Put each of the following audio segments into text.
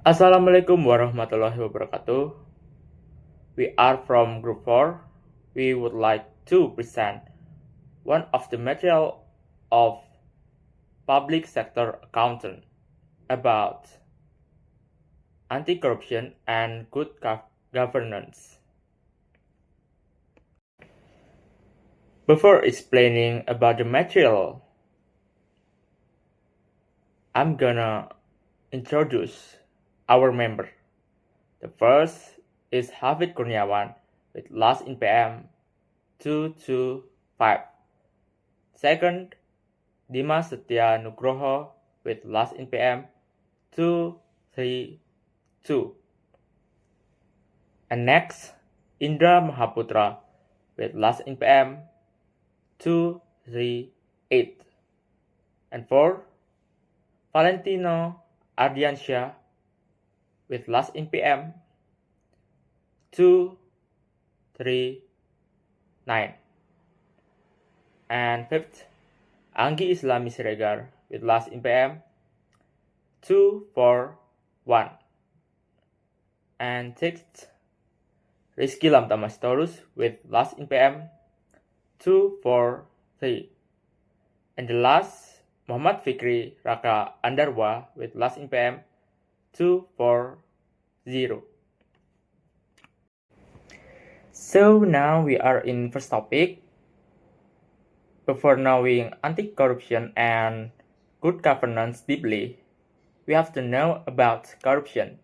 Assalamualaikum warahmatullahi wabarakatuh. We are from Group 4. We would like to present one of the material of public sector accountant about anti-corruption and good governance. Before explaining about the material, I'm gonna introduce our member. The first is Hafid Kurniawan with last in PM 225. Second, Dimas Setia Nugroho with last in PM 232. And next, Indra Mahaputra with last in PM 238. And fourth, Valentino Ardiansyah with last in PM 239. And fifth, Anggi Islami Siregar with last in PM 241. And sixth, Rizky Lamtamastorus with last in PM 243. And the last, Muhammad Fikri Raka Andarwa with last in PM 240. So now we are in first topic. Before knowing anti-corruption and good governance deeply, we have to know about corruption.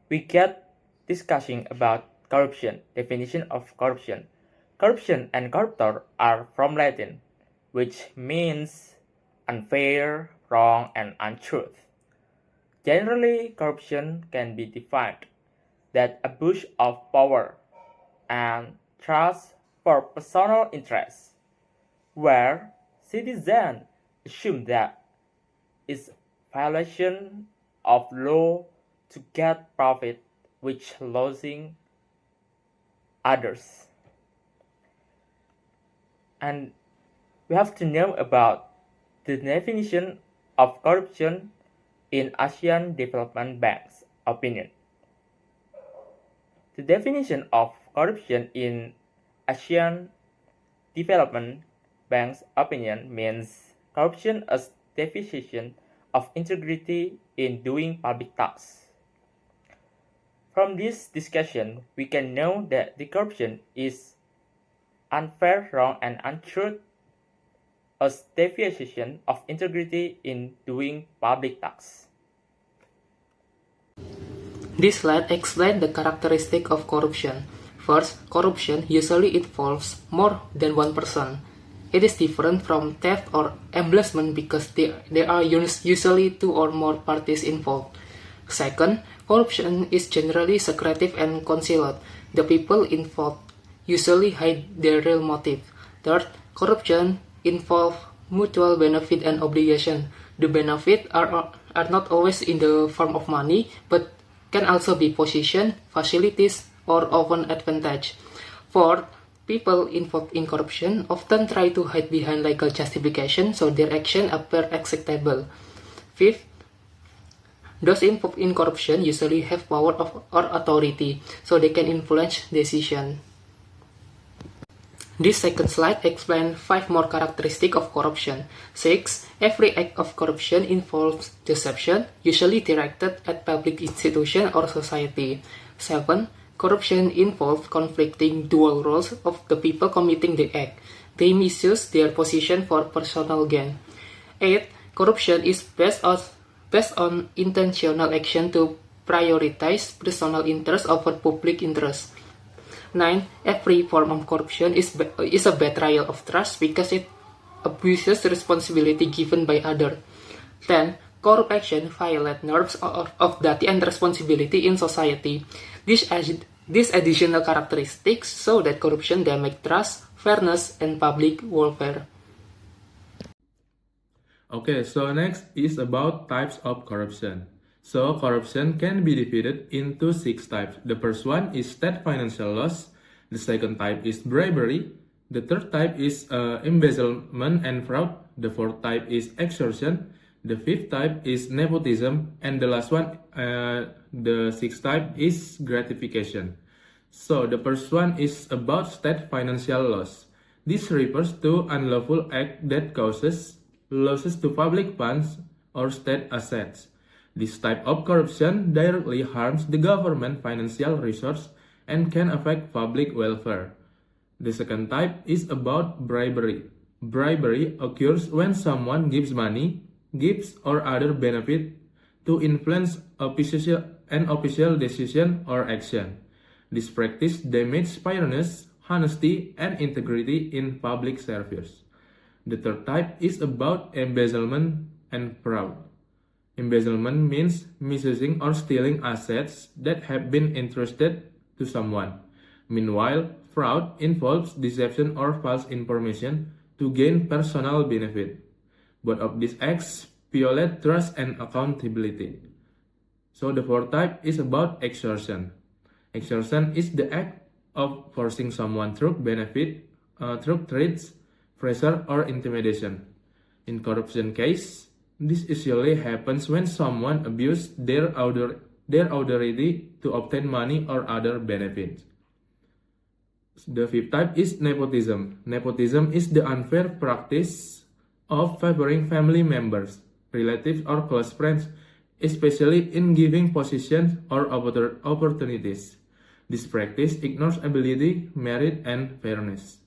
We get discussing about corruption, definition of corruption. Corruption and corruptor are from Latin, which means unfair, wrong, and untruth. Generally, corruption can be defined that abuse of power and trust for personal interests, where citizens assume that it's violation of law to get profit which losing others. And we have to know about the definition of corruption in Asian Development Bank's opinion. The definition of corruption in Asian Development Bank's opinion means corruption as deficiency of integrity in doing public tasks. From this discussion, we can know that the corruption is unfair, wrong, and untruth as deviation of integrity in doing public tasks. This slide explains the characteristic of corruption. First, corruption usually involves more than one person. It is different from theft or embezzlement because there are usually two or more parties involved. Second, corruption is generally secretive and concealed. The people involved usually hide their real motive. Third, corruption involves mutual benefit and obligation. The benefits are not always in the form of money, but can also be position, facilities, or often advantage. Fourth, people involved in corruption often try to hide behind legal justification so their action appear acceptable. Fifth, those involved in corruption usually have power or authority, so they can influence decisions. This second slide explains 5 more characteristics of corruption. 6. Every act of corruption involves deception, usually directed at public institution or society. 7. Corruption involves conflicting dual roles of the people committing the act. They misuse their position for personal gain. 8. Corruption is based on intentional action to prioritize personal interest over public interest. 9. Every form of corruption is a betrayal of trust because it abuses responsibility given by others. 10. Corrupt action violate norms of duty and responsibility in society. These additional characteristics show that corruption damages trust, fairness, and public welfare. Okay, so next is about types of corruption. So corruption can be divided into 6 types. The first one is state financial loss. The second type is bribery. The third type is embezzlement and fraud. The fourth type is extortion. The fifth type is nepotism, and the last one, the sixth type, is gratification. So the first one is about state financial loss. This refers to unlawful act that causes losses to public funds or state assets. This type of corruption directly harms the government financial resource and can affect public welfare. The second type is about bribery. Bribery occurs when someone gives money, gifts, or other benefit to influence an official decision or action. This practice damages fairness, honesty, and integrity in public service. The third type is about embezzlement and fraud. Embezzlement means misusing or stealing assets that have been entrusted to someone. Meanwhile, fraud involves deception or false information to gain personal benefit. Both of these acts violate trust and accountability. So the fourth type is about extortion. Extortion is the act of forcing someone through benefit, through threats, pressure, or intimidation. In corruption case, this usually happens when someone abuses their authority to obtain money or other benefits. The fifth type is nepotism. Nepotism is the unfair practice of favoring family members, relatives, or close friends, especially in giving positions or opportunities. This practice ignores ability, merit, and fairness.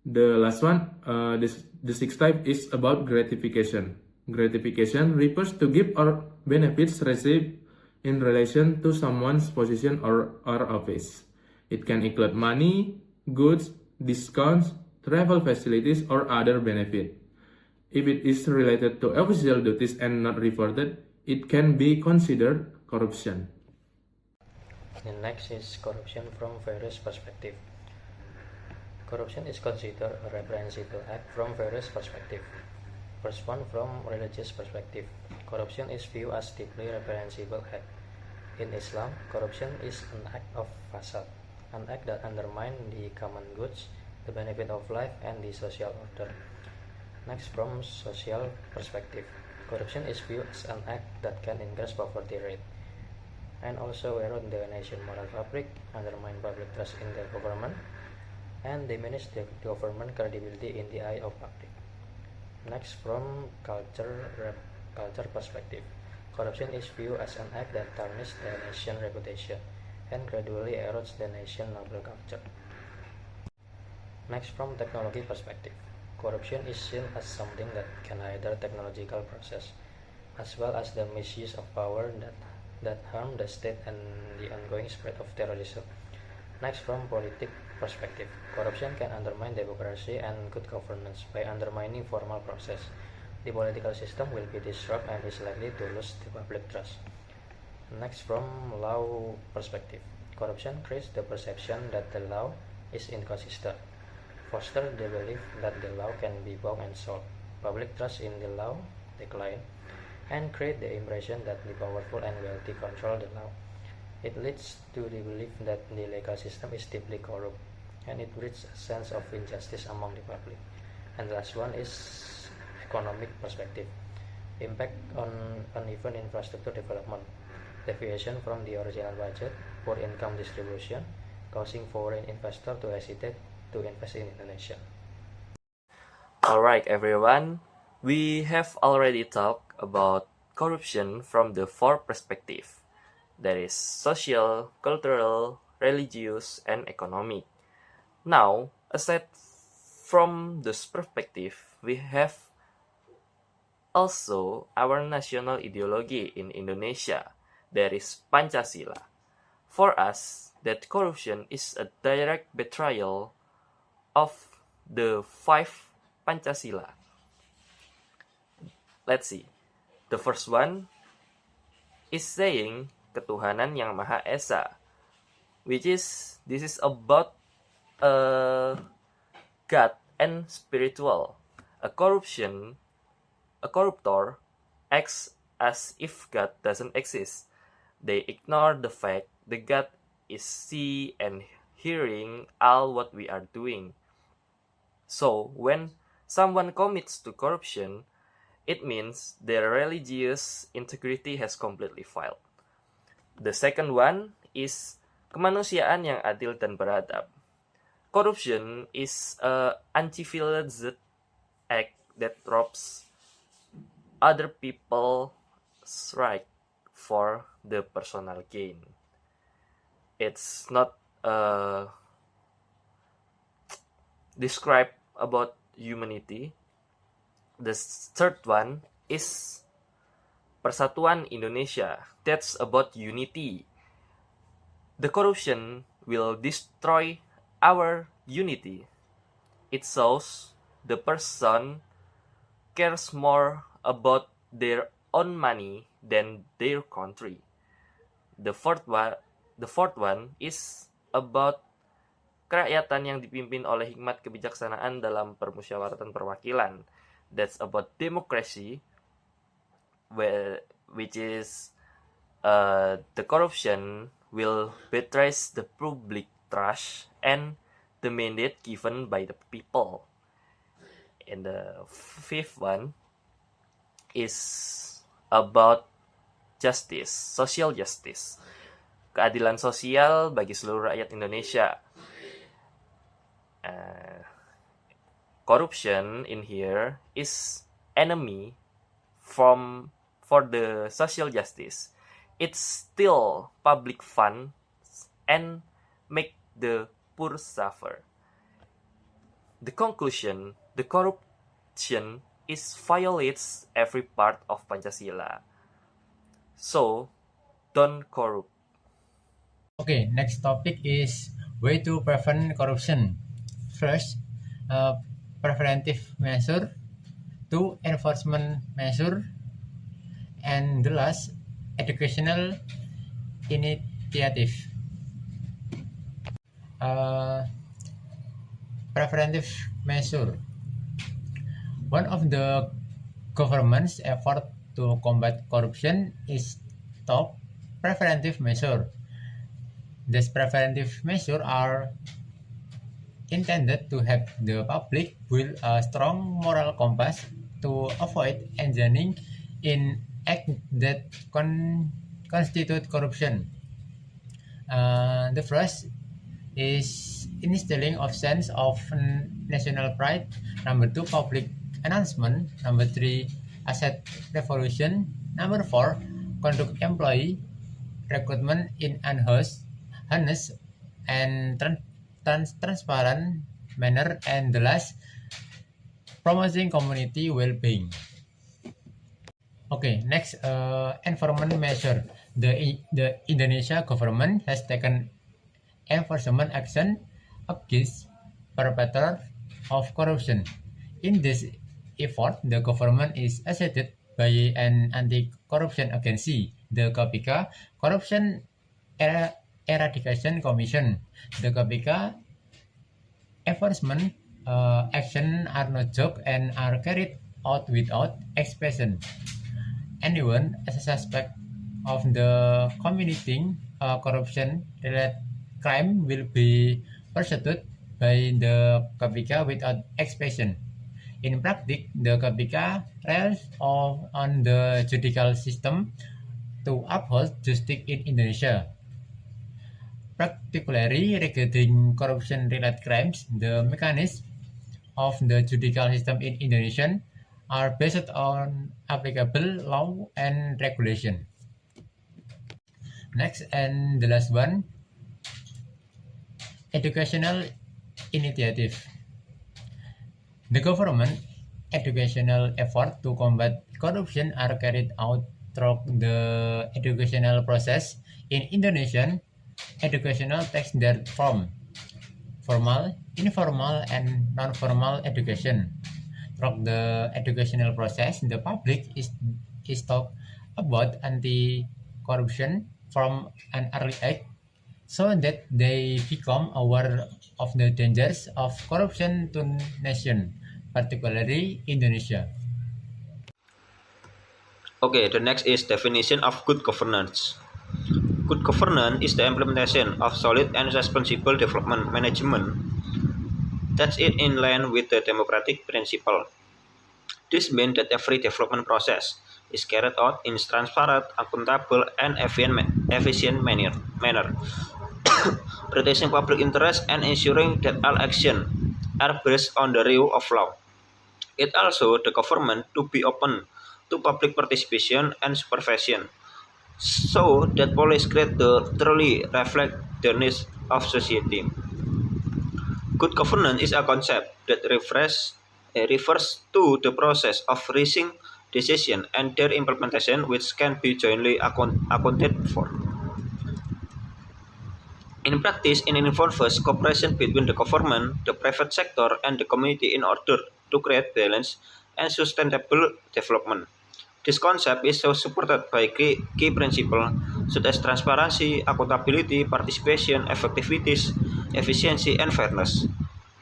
The last one, the sixth type is about gratification. Gratification refers to gift or benefits received in relation to someone's position or office. It can include money, goods, discounts, travel facilities, or other benefit. If it is related to official duties and not reported, it can be considered corruption. The next is corruption from various perspectives. Corruption is considered a reprehensible act from various perspectives. First one, from religious perspective. Corruption is viewed as deeply reprehensible act. In Islam, corruption is an act of fasad, an act that undermines the common goods, the benefit of life, and the social order. Next, from social perspective. Corruption is viewed as an act that can increase poverty rate and also erode the nation's moral fabric, undermine public trust in the government, and diminish the government credibility in the eye of public. Next, from culture perspective. Corruption is viewed as an act that tarnishes the nation's reputation and gradually erodes the nation's noble culture. Next, from technology perspective. Corruption is seen as something that can hinder technological process, as well as the misuse of power that harm the state and the ongoing spread of terrorism. Next, from political perspective. Corruption can undermine democracy and good governance by undermining formal process. The political system will be disrupted and is likely to lose the public trust. Next, from law perspective. Corruption creates the perception that the law is inconsistent, foster the belief that the law can be bought and sold, public trust in the law decline, and create the impression that the powerful and wealthy control the law. It leads to the belief that the legal system is deeply corrupt, and it breeds a sense of injustice among the public. And the last one is economic perspective. Impact on uneven infrastructure development, deviation from the original budget, poor income distribution, causing foreign investors to hesitate to invest in Indonesia. Alright everyone, we have already talked about corruption from the four perspectives. That is social, cultural, religious, and economic. Now, aside from this perspective, we have also our national ideology in Indonesia, that is Pancasila. For us, that corruption is a direct betrayal of the five Pancasila. Let's see. The first one is saying ketuhanan yang Maha Esa, this is about God and spiritual. A corruptor acts as if God doesn't exist. They ignore the fact that God is see and hearing all what we are doing. So when someone commits to corruption, it means their religious integrity has completely failed. The second one is kemanusiaan yang adil dan beradab. Corruption is an uncivilized act that robs other people's right for the personal gain. It's not describe about humanity. The third one is Persatuan Indonesia. That's about unity. The corruption will destroy our unity. It shows the person cares more about their own money than their country. The fourth one is about kerakyatan yang dipimpin oleh hikmat kebijaksanaan dalam permusyawaratan perwakilan. That's about democracy, which is the corruption will betray the public trust and the mandate given by the people. And the fifth one is about justice, social justice, keadilan sosial bagi seluruh rakyat Indonesia. Corruption in here is enemy for the social justice. It steal public funds and make the poor suffer. The conclusion, the corruption is violates every part of Pancasila. So, don't corrupt. Okay, next topic is way to prevent corruption. First, preventive measure. 2, enforcement measure. And the last, educational initiative. Preventive measure. One of the government's effort to combat corruption is top preventive measure. These preventive measures are intended to help the public build a strong moral compass to avoid engaging in acts that constitute corruption. The first is instilling of sense of national pride. Number 2, public announcement. Number 3, asset revolution. Number 4, conduct employee recruitment in honest and transparent manner. And the last, promoting community well-being. Okay, next, enforcement measure. The Indonesia government has taken enforcement action against perpetrators of corruption. In this effort, the government is assisted by an anti-corruption agency, the KPK, Corruption Eradication Commission. The KPK enforcement action are not joke and are carried out without expression. Anyone as a suspect of the committing corruption-related crime will be pursued by the KPK without expression. In practice, the KPK relies on the judicial system to uphold justice in Indonesia. Particularly regarding corruption-related crimes, the mechanisms of the judicial system in Indonesia are based on applicable law and regulation. Next, and the last one, educational initiative. The government educational effort to combat corruption are carried out through the educational process. In Indonesian, educational takes their form: formal, informal, and non-formal education. Through the educational process, the public is taught about anti-corruption from an early age, so that they become aware of the dangers of corruption to nation, particularly Indonesia. Okay, the next is definition of good governance. Good governance is the implementation of solid and responsible development management. That's it in line with the democratic principle. This means that every development process is carried out in transparent, accountable, and efficient manner, protecting public interest and ensuring that all actions are based on the rule of law. It also the government to be open to public participation and supervision, so that policy truly reflect the needs of society. Good governance is a concept that refers to the process of reaching decisions and their implementation which can be jointly accounted for. In practice, it involves cooperation between the government, the private sector, and the community in order to create balance and sustainable development. This concept is so supported by key principles such as transparency, accountability, participation, effectiveness, efficiency, and fairness.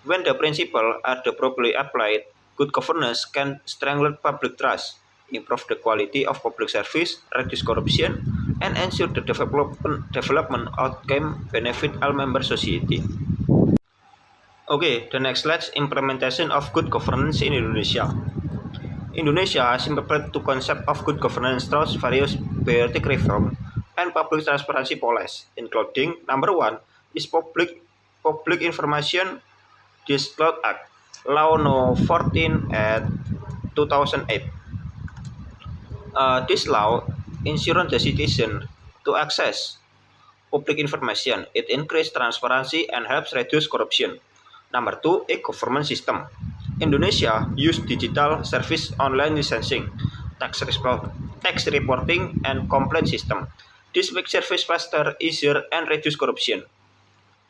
When the principles are properly applied, good governance can strengthen public trust, improve the quality of public service, reduce corruption, and ensure the development outcome benefit all member society. Okay, the next slide, implementation of good governance in Indonesia. Indonesia has implemented two concepts of good governance through various bureaucratic reform and public transparency policies, including number one is Public Information Disclosure Act, Law No. 14 at 2008. This law ensures the citizen to access public information. It increases transparency and helps reduce corruption. Number two, e-government system. Indonesia use digital service online licensing, tax reporting, and complaint system. This makes service faster, easier, and reduce corruption.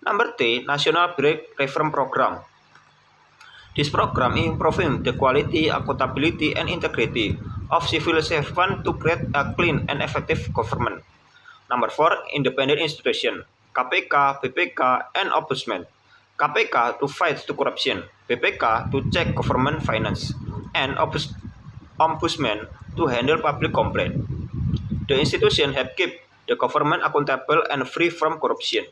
Number three, National Bureau Reform Program. This program improving the quality, accountability, and integrity of civil servants to create a clean and effective government. Number four, independent institution, KPK, BPK, and Ombudsman. KPK to fight the corruption, BPK to check government finance, and Ombudsman to handle public complaint. The institution have kept the government accountable and free from corruption.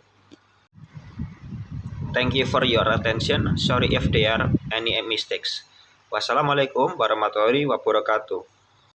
Thank you for your attention. Sorry if there are any mistakes. Wassalamualaikum warahmatullahi wabarakatuh.